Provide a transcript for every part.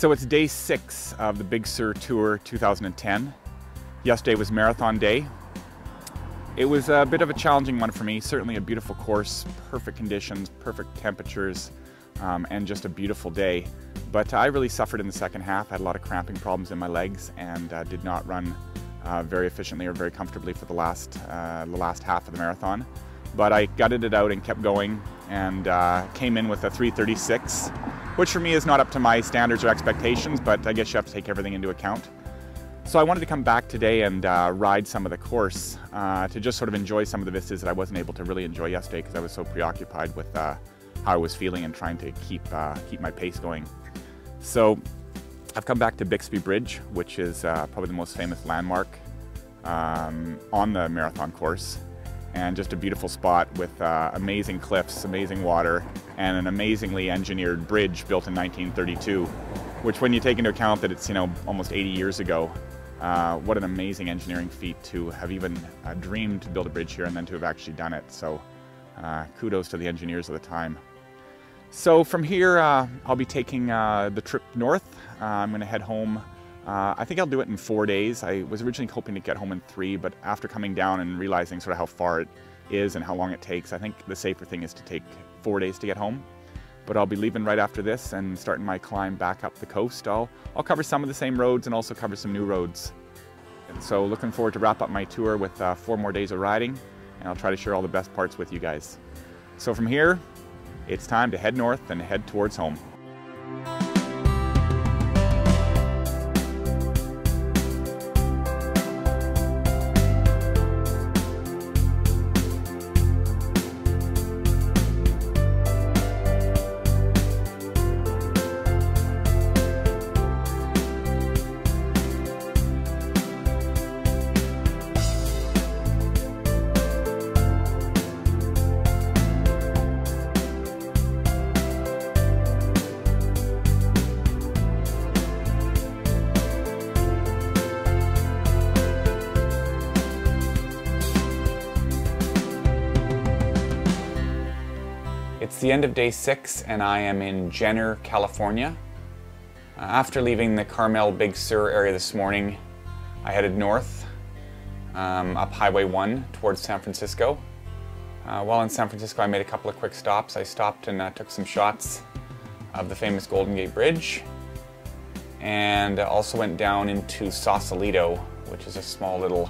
So it's day 6 of the Big Sur Tour 2010. Yesterday was marathon day. It was a bit of a challenging one for me, certainly a beautiful course, perfect conditions, perfect temperatures, and just a beautiful day. But I really suffered in the second half. I had a lot of cramping problems in my legs and did not run very efficiently or very comfortably for the last half of the marathon. But I gutted it out and kept going and came in with a 3:36, which for me is not up to my standards or expectations, but I guess you have to take everything into account. So I wanted to come back today and ride some of the course to just sort of enjoy some of the vistas that I wasn't able to really enjoy yesterday because I was so preoccupied with how I was feeling and trying to keep my pace going. So I've come back to Bixby Bridge, which is probably the most famous landmark on the marathon course, and just a beautiful spot with amazing cliffs, amazing water, and an amazingly engineered bridge built in 1932, which when you take into account that it's, almost 80 years ago, what an amazing engineering feat to have even dreamed to build a bridge here and then to have actually done it. So kudos to the engineers of the time. So from here, I'll be taking the trip north. I'm going to head home. I think I'll do it in 4 days. I was originally hoping to get home in 3, but after coming down and realizing sort of how far it is and how long it takes, I think the safer thing is to take 4 days to get home. But I'll be leaving right after this and starting my climb back up the coast. I'll cover some of the same roads and also cover some new roads. And so looking forward to wrap up my tour with 4 more days of riding, and I'll try to share all the best parts with you guys. So from here, it's time to head north and head towards home. It's the end of day 6 and I am in Jenner, California. After leaving the Carmel Big Sur area this morning, I headed north up Highway 1 towards San Francisco. While in San Francisco, I made a couple of quick stops. I stopped and took some shots of the famous Golden Gate Bridge, and also went down into Sausalito, which is a small little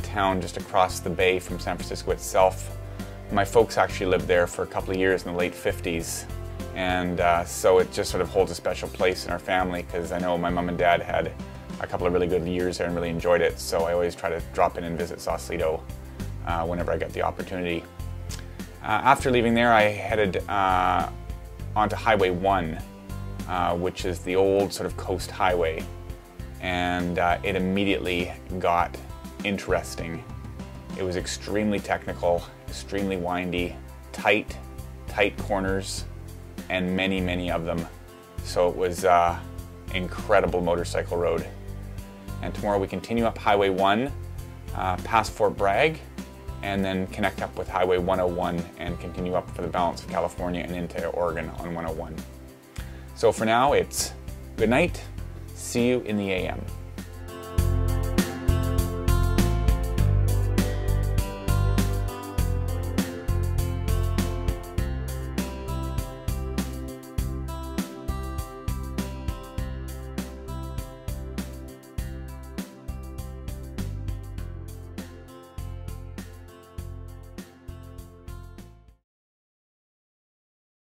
town just across the bay from San Francisco itself. My folks actually lived there for a couple of years in the late 50s, and so it just sort of holds a special place in our family because I know my mom and dad had a couple of really good years there and really enjoyed it, so I always try to drop in and visit Sausalito whenever I get the opportunity. After leaving there, I headed onto Highway 1, which is the old sort of coast highway, and it immediately got interesting. It was extremely technical, extremely windy, tight corners, and many of them. So it was incredible motorcycle road. And tomorrow we continue up Highway 1, past Fort Bragg, and then connect up with Highway 101 and continue up for the balance of California and into Oregon on 101. So for now, it's good night. See you in the AM.